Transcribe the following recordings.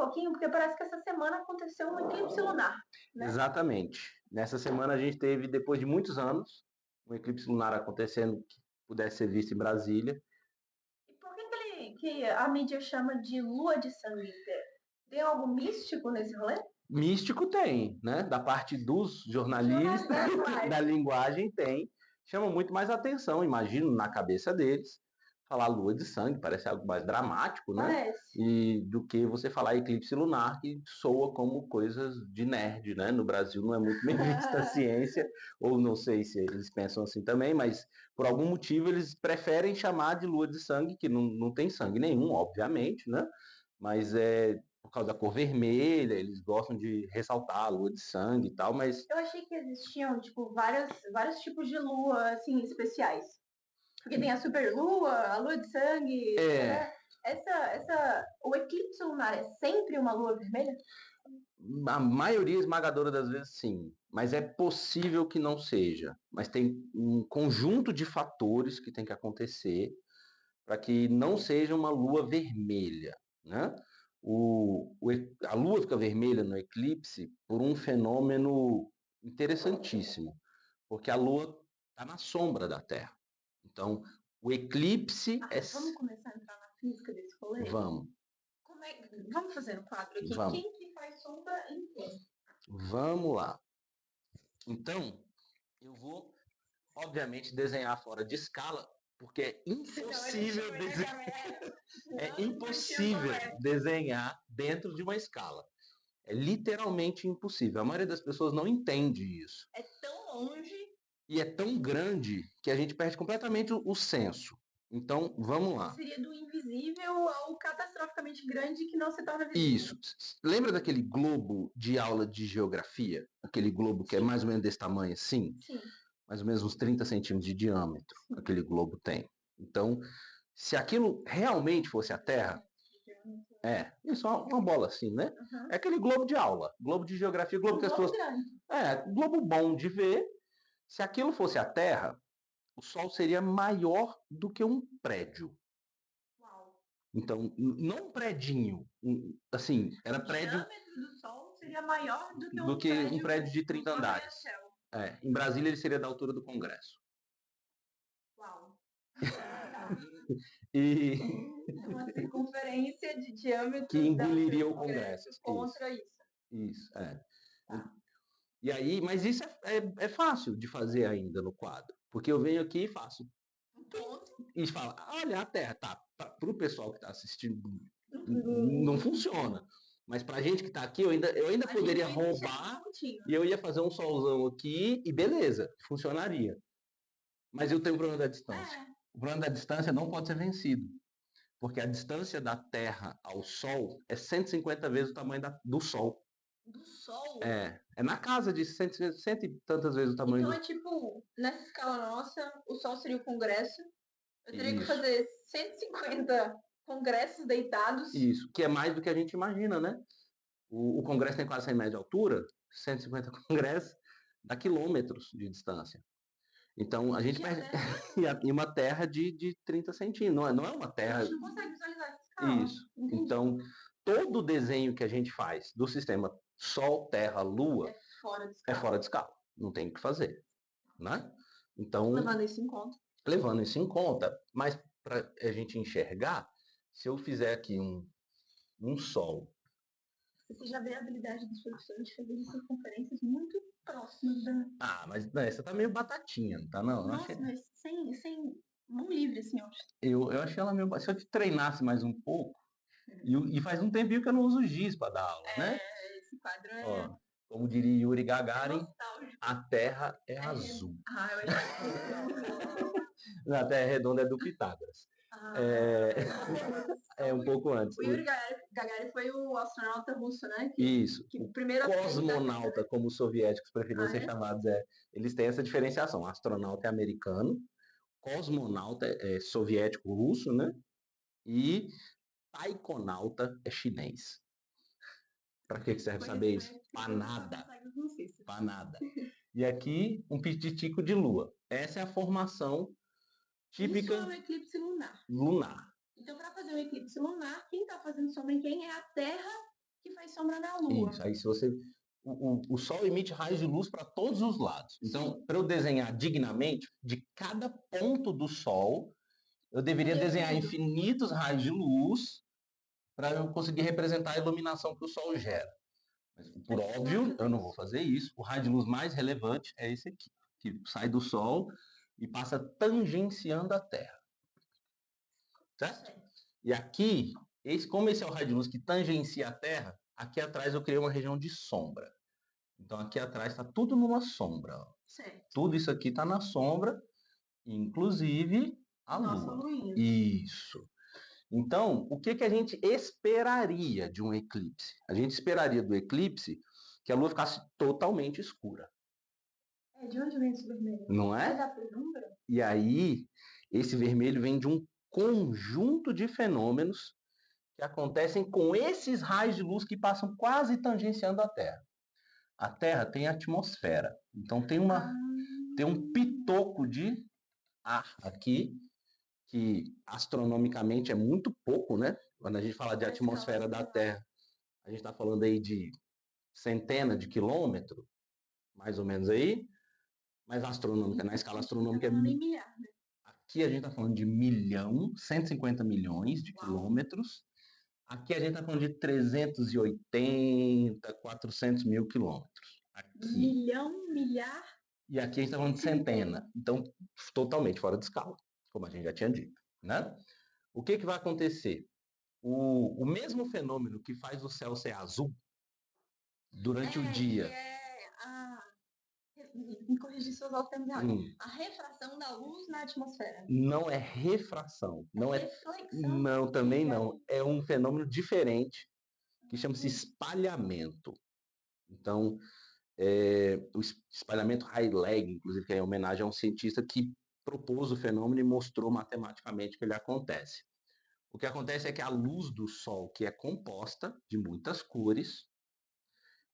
pouquinho, porque parece que essa semana aconteceu um eclipse lunar, né? Exatamente. Nessa semana a gente teve, depois de muitos anos, um eclipse lunar acontecendo que pudesse ser visto em Brasília. E por que a mídia chama de lua de sangue? Tem algo místico nesse rolê? Místico tem, né? Da parte dos jornalistas, da linguagem tem. Chama muito mais atenção, imagino, na cabeça deles. Falar lua de sangue parece algo mais dramático, né? Parece. E do que você falar eclipse lunar, que soa como coisas de nerd, né? No Brasil não é muito bem vista a ciência, ou não sei se eles pensam assim também, mas por algum motivo eles preferem chamar de lua de sangue, que não tem sangue nenhum, obviamente, né? Mas é por causa da cor vermelha, eles gostam de ressaltar a lua de sangue e tal, mas Eu achei que existiam, tipo, vários tipos de lua, assim, especiais. Porque tem a superlua, a lua de sangue, é, né? O eclipse lunar é sempre uma lua vermelha? a maioria esmagadora das vezes sim, mas é possível que não seja. Mas tem um conjunto de fatores que tem que acontecer para que não seja uma lua vermelha, né? A lua fica vermelha no eclipse por um fenômeno interessantíssimo, porque a lua está na sombra da Terra. Então, o eclipse é. Vamos começar a entrar na física desse rolê? Vamos, Vamos fazer o quadro aqui. vamos, Quem que faz sombra em quem? vamos lá. Então, eu vou, obviamente, desenhar fora de escala, porque é impossível, é impossível desenhar dentro de uma escala. É literalmente impossível. A maioria das pessoas não entende isso. É tão longe. E é tão grande que a gente perde completamente o senso. Então, vamos lá. Seria do invisível ao catastroficamente grande que não se torna visível. Isso. Lembra daquele globo de aula de geografia? Aquele globo que é Sim. mais ou menos desse tamanho assim? Sim. Mais ou menos uns 30 centímetros de diâmetro, aquele globo tem. Então, se aquilo realmente fosse a Terra, isso é uma bola assim, né? Uhum. É aquele globo de aula, globo de geografia, globo que as pessoas. Grande. Globo bom de ver. Se aquilo fosse a Terra, o Sol seria maior do que um prédio. Uau. Então, não um predinho, assim, era prédio. O diâmetro do Sol seria maior do que Do que um prédio de 30 andares. Em Brasília ele seria da altura do Congresso. Uau. E É uma circunferência de diâmetro que engoliria o Congresso. contra isso. Isso, é. E aí, mas isso é fácil de fazer ainda no quadro. Porque eu venho aqui e faço. E falo, olha, a Terra, tá. Para o pessoal que está assistindo, não funciona. Mas para a gente que está aqui, eu ainda poderia roubar e eu ia fazer um solzão aqui e beleza, funcionaria. Mas eu tenho o problema da distância. O problema da distância não pode ser vencido. Porque a distância da Terra ao Sol é 150 vezes o tamanho do Sol. Do Sol? É na casa de cento e tantas vezes o tamanho Então é tipo, nessa escala nossa, o Sol seria o Congresso. Eu teria que Isso. fazer 150 congressos deitados. Isso, que é mais do que a gente imagina, né? O Congresso tem quase 100 metros de altura, 150 congressos, dá quilômetros de distância. Então, a gente perde. E uma terra de 30 centímetros. Não é uma terra. A gente não consegue visualizar essa escala. Isso. Então, todo o desenho que a gente faz do sistema Sol, Terra, Lua é fora de escala. Não tem o que fazer. Né? Então, levando isso em conta. Levando isso em conta, mas para a gente enxergar, se eu fizer aqui um Sol. Você já vê a habilidade dos professores de fazer circunferências muito próximas da. Mas não, essa tá meio batatinha, não tá não? Nossa, mas sem mão livre, assim, ó. Eu achei ela meio. Se eu treinasse mais um pouco, e faz um tempinho que eu não uso giz para dar aula, né? Esse quadro é. Ó, como diria Yuri Gagarin, a Terra é azul. Eu achei. A Terra é redonda é do Pitágoras. É um pouco antes. O Yuri Gagarin foi o astronauta russo, né? Isso. Que primeiro cosmonauta, como os soviéticos preferiam ser chamados, eles têm essa diferenciação. Astronauta é americano, cosmonauta é soviético russo, né? E taikonauta é chinês. Para que serve saber isso? Para nada. Para nada. E aqui, um pititico de lua. Essa é a formação típica. Isso é um eclipse lunar. Lunar. Então, para fazer um eclipse lunar, quem está fazendo sombra em quem é a Terra Que faz sombra na Lua. Isso, aí se você... O Sol emite raios de luz para todos os lados. Então, para eu desenhar dignamente, de cada ponto do Sol, eu deveria desenhar infinitos raios de luz para eu conseguir representar a iluminação que o Sol gera. Mas, por óbvio, eu não vou fazer isso. O raio de luz mais relevante é esse aqui, que sai do Sol e passa tangenciando a Terra. Certo? E aqui, como esse é o raio de luz que tangencia a Terra, aqui atrás eu criei uma região de sombra. Então aqui atrás está tudo numa sombra. Ó. Certo. Tudo isso aqui está na sombra, inclusive a Nossa Lua. luinha. Isso. Então, o que a gente esperaria de um eclipse? A gente esperaria do eclipse que a Lua ficasse totalmente escura. De onde vem esse vermelho? Não é? É da penumbra? E aí, esse vermelho vem de um conjunto de fenômenos que acontecem com esses raios de luz que passam quase tangenciando a Terra. A Terra tem atmosfera, então tem um pitoco de ar aqui, que astronomicamente é muito pouco, né? Quando a gente fala de atmosfera da Terra, a gente está falando aí de centenas de quilômetros, mais ou menos aí, mas na escala astronômica é... Aqui a gente está falando de 150 milhões de quilômetros. Aqui a gente está falando de 380, 400 mil quilômetros. Aqui. Milhar? E aqui a gente está falando de centena. Então, totalmente fora de escala, como a gente já tinha dito. Né? O que vai acontecer? O mesmo fenômeno que faz o céu ser azul durante o dia... Me corrigir se eu usar o termo errado. A refração da luz na atmosfera. Não é refração. Não é reflexão? Não, também não. É um fenômeno diferente que chama-se espalhamento. Então, o espalhamento Rayleigh, inclusive, que é em homenagem a um cientista que propôs o fenômeno e mostrou matematicamente que ele acontece. O que acontece é que a luz do Sol, que é composta de muitas cores,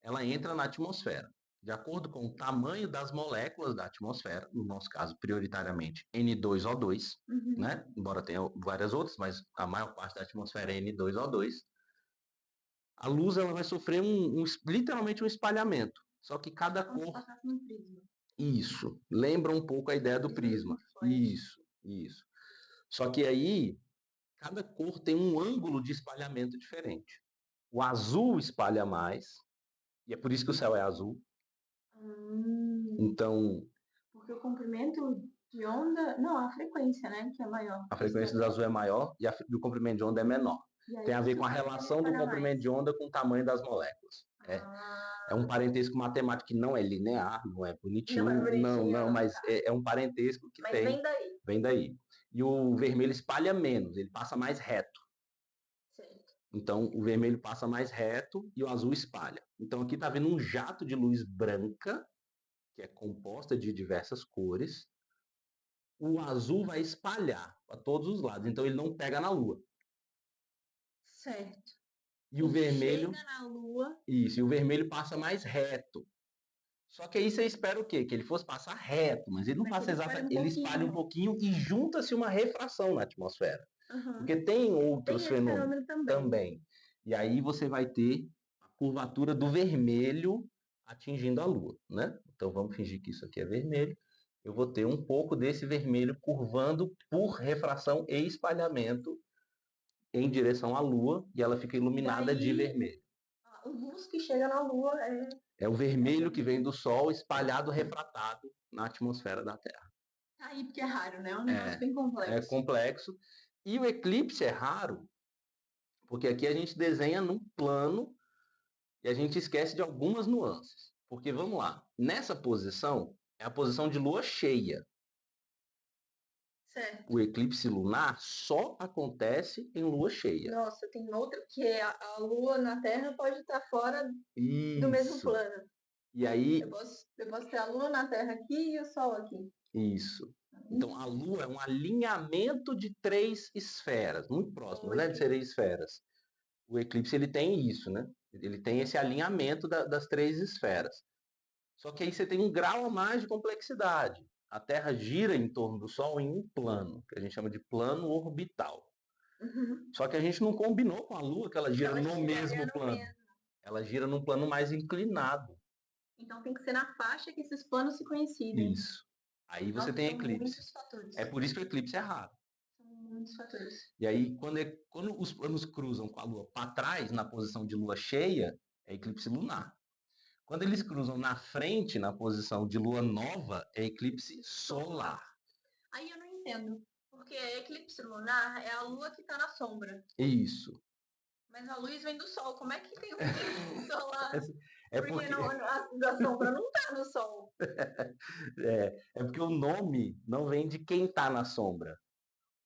ela entra na atmosfera. De acordo com o tamanho das moléculas da atmosfera, no nosso caso, prioritariamente N2O2, né? Embora tenha várias outras, mas a maior parte da atmosfera é N2O2, a luz ela vai sofrer literalmente um espalhamento. Só que cada cor... Isso. Lembra um pouco a ideia do prisma. Isso. Só que aí, cada cor tem um ângulo de espalhamento diferente. O azul espalha mais, e é por isso que o céu é azul. Então... Porque o comprimento de onda... Não, a frequência, né? Que é maior. A frequência do azul é maior e o comprimento de onda é menor. Tem a ver com a relação do comprimento de onda com o tamanho das moléculas. É um parentesco matemático que não é linear, não é bonitinho, não, mas é um parentesco que tem. Vem daí. Vem daí. E o vermelho espalha menos, ele passa mais reto. Certo. Então, o vermelho passa mais reto e o azul espalha. Então, aqui está vendo um jato de luz branca, que é composta de diversas cores. O azul vai espalhar para todos os lados, então ele não pega na Lua. Certo. E o vermelho... Chega na Lua. Isso, e o vermelho passa mais reto. Só que aí você espera o quê? Que ele fosse passar reto, mas ele não passa exatamente. Ele espalha um pouquinho e junta-se uma refração na atmosfera. Porque tem outros fenômenos também. E aí você vai ter a curvatura do vermelho atingindo a Lua, né? Então vamos fingir que isso aqui é vermelho. Eu vou ter um pouco desse vermelho curvando por refração e espalhamento em direção à Lua e ela fica iluminada de vermelho. A luz que chega na Lua é o vermelho que vem do Sol espalhado, refratado na atmosfera da Terra. Aí porque é raro, né? É um negócio bem complexo. É complexo. E o eclipse é raro porque aqui a gente desenha num plano e a gente esquece de algumas nuances. Porque, vamos lá, nessa posição é a posição de lua cheia. Certo. O eclipse lunar só acontece em lua cheia. Nossa, tem outra que a lua na Terra pode estar fora do mesmo plano. E aí... Eu posso ter a lua na Terra aqui e o Sol aqui. Isso. Então, a Lua é um alinhamento de 3 esferas, muito próximas, né, de serem esferas. O eclipse ele tem isso, né? Ele tem esse alinhamento das 3 esferas. Só que aí você tem um grau a mais de complexidade. A Terra gira em torno do Sol em um plano, que a gente chama de plano orbital. Só que a gente não combinou com a Lua que ela gira no mesmo plano. ela gira num plano mais inclinado. Então tem que ser na faixa que esses planos se coincidem. Isso. Aí você Nossa, tem são eclipse. muitos fatores. É por isso que o eclipse é raro. São muitos fatores. E aí, quando os planos cruzam com a Lua para trás, na posição de Lua cheia, é eclipse lunar. Quando eles cruzam na frente, na posição de Lua nova, é eclipse solar. Aí eu não entendo, porque eclipse lunar é a Lua que está na sombra. Isso. Mas a luz vem do Sol. Como é que tem um eclipse solar? É Porque porque, a sombra não está no Sol. é porque o nome não vem de quem está na sombra.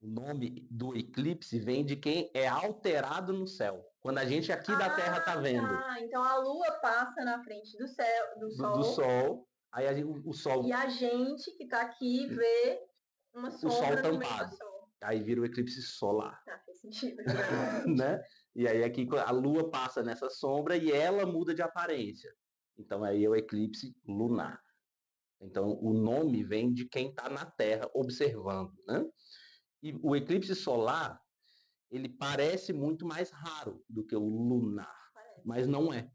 O nome do eclipse vem de quem é alterado no céu. Quando a gente aqui da Terra está vendo. Então a Lua passa na frente do céu, do do Sol. Sol, aí o Sol. E a gente que está aqui vê uma o Sol sombra no meio do tampado. Sol. Aí vira o eclipse solar. Tá, faz sentido. Né? E aí aqui a Lua passa nessa sombra e ela muda de aparência. Então aí é o eclipse lunar. Então o nome vem de quem está na Terra observando, né? E o eclipse solar, ele parece muito mais raro do que o lunar, mas não é.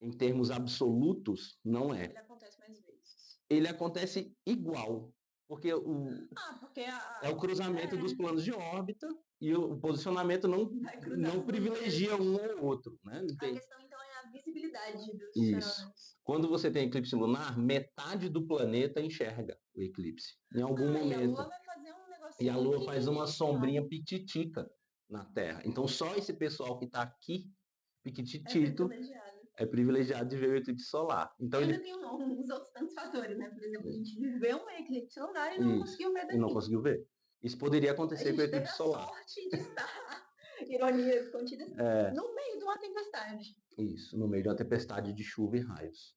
Em termos absolutos, não é. Ele acontece mais vezes. Ele acontece igual, porque é o cruzamento dos planos de órbita e o posicionamento não privilegia um ou outro. Né? A questão, então, é a visibilidade dos Isso. fenômenos. Quando você tem eclipse lunar, metade do planeta enxerga o eclipse, em algum momento. E a Lua vai fazer um negocinho. E a Lua faz uma sombrinha pititica na Terra. Então, só esse pessoal que está aqui, piquititito, é privilegiado de ver o eclipse solar. Então, ainda tem uns outros tantos fatores, né? Por exemplo, a gente viveu um eclipse lunar e não conseguiu ver daqui. E não conseguiu ver. Isso poderia acontecer com o eclipse solar. A gente teve a sorte de estar, ironias contidas, no meio de uma tempestade. Isso, no meio de uma tempestade de chuva e raios.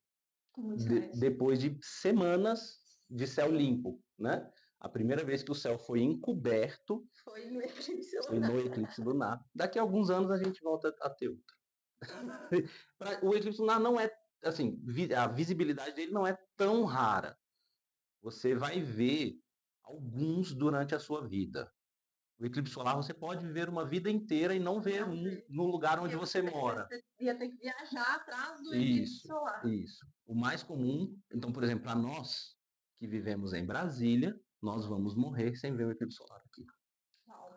Com muitos raios. Depois de semanas de céu limpo, né? A primeira vez que o céu foi encoberto foi no eclipse lunar. Foi no eclipse lunar. Daqui a alguns anos a gente volta a ter outro. O eclipse lunar não é, assim, a visibilidade dele não é tão rara. Você vai ver alguns durante a sua vida. O eclipse solar você pode viver uma vida inteira e não ver no lugar onde você mora. Você ia ter que viajar atrás do eclipse solar. Isso. O mais comum, então, por exemplo, para nós que vivemos em Brasília, nós vamos morrer sem ver o eclipse solar aqui.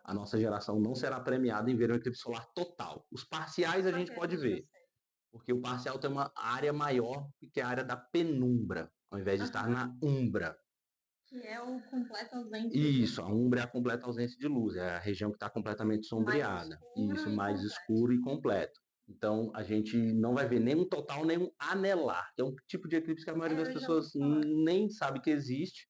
A nossa geração não será premiada em ver um eclipse solar total. Os parciais a gente pode ver, porque o parcial tem uma área maior que é a área da penumbra, ao invés de estar na umbra. Que é o completo ausência de luz. Isso, a umbra é a completa ausência de luz, é a região que está completamente sombreada. Isso, mais escuro e completo. Então, a gente não vai ver nem um total, nem um anelar, que é um tipo de eclipse que a maioria das pessoas nem sabe que existe,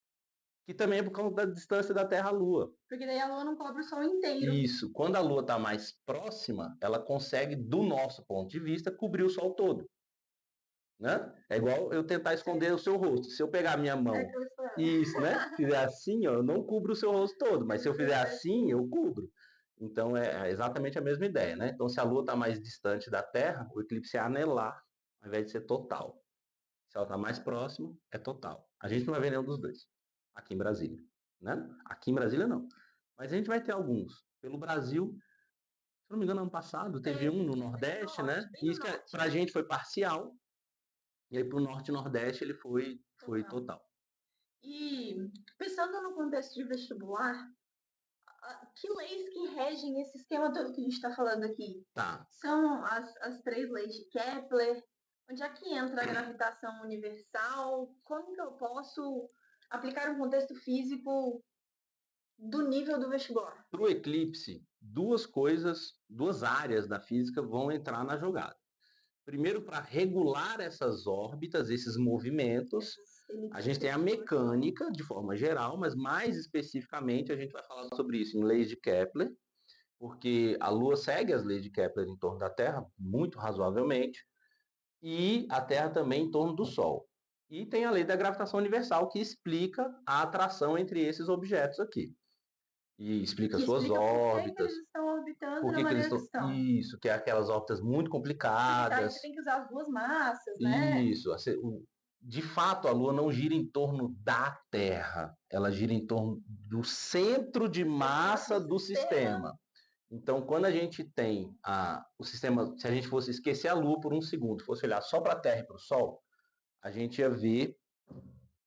que também é por causa da distância da Terra à Lua. Porque daí a Lua não cobre o Sol inteiro. Isso. Quando a Lua está mais próxima, ela consegue, do nosso ponto de vista, cobrir o Sol todo. Né? É igual eu tentar esconder o seu rosto. Se eu pegar a minha mão isso, né? Fizer assim, ó, eu não cubro o seu rosto todo, mas se eu fizer assim, eu cubro. Então é exatamente a mesma ideia, né? Então se a Lua está mais distante da Terra, o eclipse é anelar, ao invés de ser total. Se ela está mais próxima, é total. A gente não vai ver nenhum dos dois aqui em Brasília, né? Aqui em Brasília não. Mas a gente vai ter alguns. Pelo Brasil, se não me engano, ano passado teve um no Nordeste, né? E isso que pra gente foi parcial. E aí pro Norte e Nordeste ele foi total. E pensando no contexto de vestibular, que leis que regem esse esquema todo que a gente está falando aqui? Tá. São as 3 leis de Kepler. Onde é que entra a gravitação universal? Como que eu posso aplicar um contexto físico do nível do vestibular? Para o eclipse, duas áreas da física vão entrar na jogada. Primeiro, para regular essas órbitas, esses movimentos, a gente tem a mecânica de forma geral, mas mais especificamente a gente vai falar sobre isso em leis de Kepler, porque a Lua segue as leis de Kepler em torno da Terra, muito razoavelmente, e a Terra também em torno do Sol. E tem a lei da gravitação universal, que explica a atração entre esses objetos aqui. E explica suas órbitas. Por que eles estão orbitando da maneira que estão. Isso, que é aquelas órbitas muito complicadas. Você tem que usar as duas massas, né? Isso. De fato, a Lua não gira em torno da Terra. Ela gira em torno do centro de massa do sistema. Então, quando a gente tem o sistema, se a gente fosse esquecer a Lua por um segundo, fosse olhar só para a Terra e para o Sol, a gente ia ver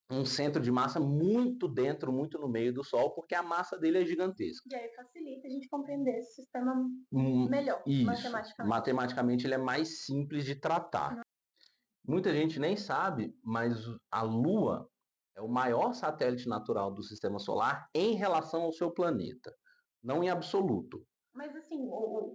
um centro de massa muito dentro, muito no meio do Sol, porque a massa dele é gigantesca. E aí facilita a gente compreender esse sistema melhor, Isso. matematicamente. Matematicamente ele é mais simples de tratar. Muita gente nem sabe, mas a Lua é o maior satélite natural do Sistema Solar em relação ao seu planeta, não em absoluto. Mas assim,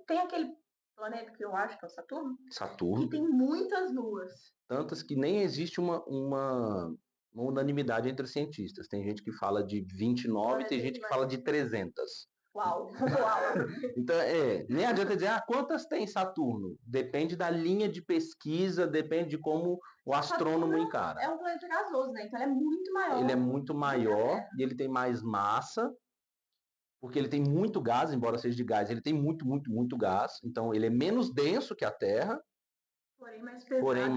tem aquele planeta que eu acho que é o Saturno, Saturno, que tem muitas luas. tantas que nem existe uma unanimidade entre cientistas. Tem gente que fala de 29 e tem gente que fala de 300. Uau, uau. Então, nem adianta dizer, quantas tem Saturno? Depende da linha de pesquisa, depende de como o astrônomo encara. É um planeta gasoso, né? Então ele é muito maior. Ele é muito maior e ele tem mais massa, porque ele tem muito gás, embora seja de gás, ele tem muito, muito, muito gás. Então ele é menos denso que a Terra, porém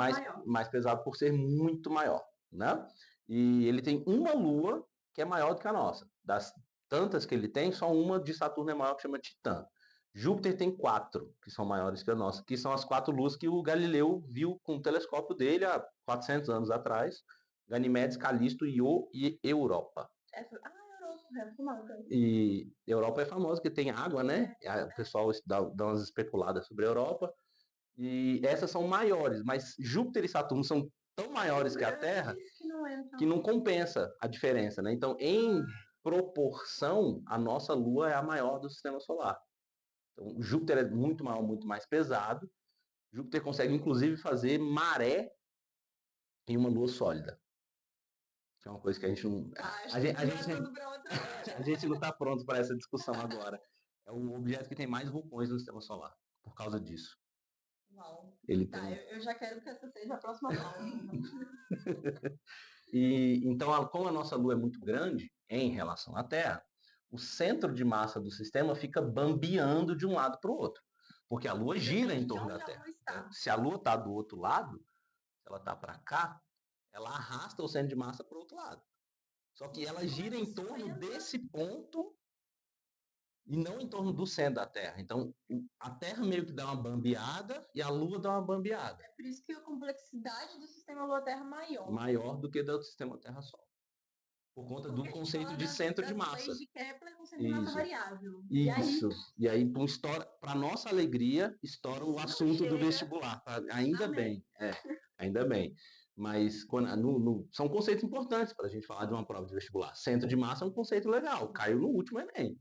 mais pesado por ser muito maior, né? E ele tem uma lua que é maior do que a nossa. Das tantas que ele tem, só uma de Saturno é maior, que chama Titã. Júpiter tem 4, que são maiores que a nossa, que são as 4 luas que o Galileu viu com o telescópio dele há 400 anos atrás. Ganymedes, Calisto, Io e Europa. E Europa é famosa porque tem água, né? O pessoal dá umas especuladas sobre a Europa. E essas são maiores, mas Júpiter e Saturno são tão maiores que a Terra que não compensa a diferença, né? Então, em proporção, a nossa Lua é a maior do Sistema Solar. Então, Júpiter é muito maior, muito mais pesado. Júpiter consegue, inclusive, fazer maré em uma Lua sólida. Que é uma coisa que a gente não... A gente não está pronto para essa discussão agora. É o objeto que tem mais vulcões no Sistema Solar, por causa disso. Uau. Ele tá, tem... eu já quero que essa seja a próxima prova. E então, como a nossa Lua é muito grande em relação à Terra, o centro de massa do sistema fica bambeando de um lado para o outro, porque a Lua gira em torno da Terra. Se a Lua está do outro lado, se ela está para cá, ela arrasta o centro de massa para o outro lado. Só que ela gira em torno desse ponto e não em torno do centro da Terra. Então, a Terra meio que dá uma bambeada e a Lua dá uma bambeada. É por isso que a complexidade do sistema Lua-Terra é maior. Maior do que do sistema Terra-Sol. Por conta do conceito de centro de massa. Leis de Kepler com centro de massa variável. Isso. E aí para nossa alegria, estoura o assunto do vestibular. Ainda bem. Ainda bem. Mas são conceitos importantes para a gente falar de uma prova de vestibular. Centro de massa é um conceito legal. Caiu no último Enem.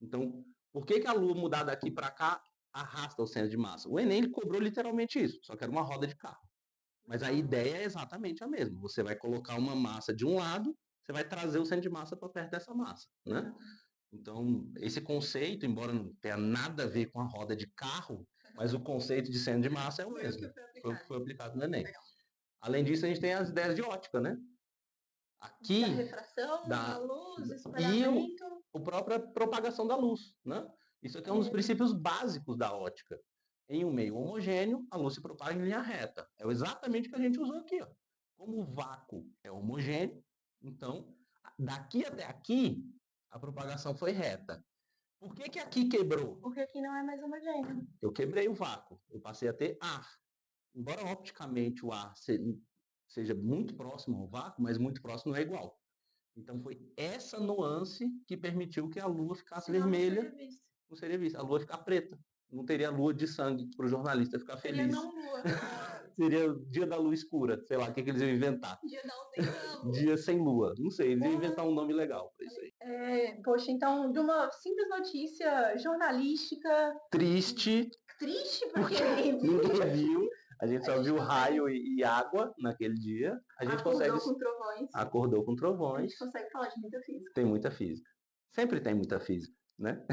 Então, por que a Lua mudar daqui para cá arrasta o centro de massa? O Enem cobrou literalmente isso, só que era uma roda de carro. Mas a ideia é exatamente a mesma. Você vai colocar uma massa de um lado, você vai trazer o centro de massa para perto dessa massa, né? Então, esse conceito, embora não tenha nada a ver com a roda de carro, mas o conceito de centro de massa é o mesmo. Foi o que foi aplicado no Enem. Além disso, a gente tem as ideias de ótica, né? Aqui, da refração, da luz, e a própria propagação da luz, né? Isso aqui é um dos princípios básicos da ótica. Em um meio homogêneo, a luz se propaga em linha reta. É exatamente o que a gente usou aqui. Ó. Como o vácuo é homogêneo, então, daqui até aqui, a propagação foi reta. Por que aqui quebrou? Porque aqui não é mais homogêneo. Eu quebrei o vácuo. Eu passei a ter ar. Embora opticamente o ar seja muito próximo ao vácuo, mas muito próximo não é igual. Então foi essa nuance que permitiu que a Lua ficasse vermelha. Não seria vista. A Lua ficar preta. Não teria lua de sangue para o jornalista ficar feliz. Seria não lua. Seria o dia da lua escura. Sei lá, o que eles iam inventar. Dia da ausência da lua. Dia sem lua. Não sei, eles iam inventar um nome legal para isso aí. Poxa, então, de uma simples notícia jornalística... Triste. Triste porque ninguém viu. A gente só viu raio e água naquele dia. A gente com trovões. Acordou com trovões. A gente consegue falar de muita física. Tem muita física. Sempre tem muita física, né?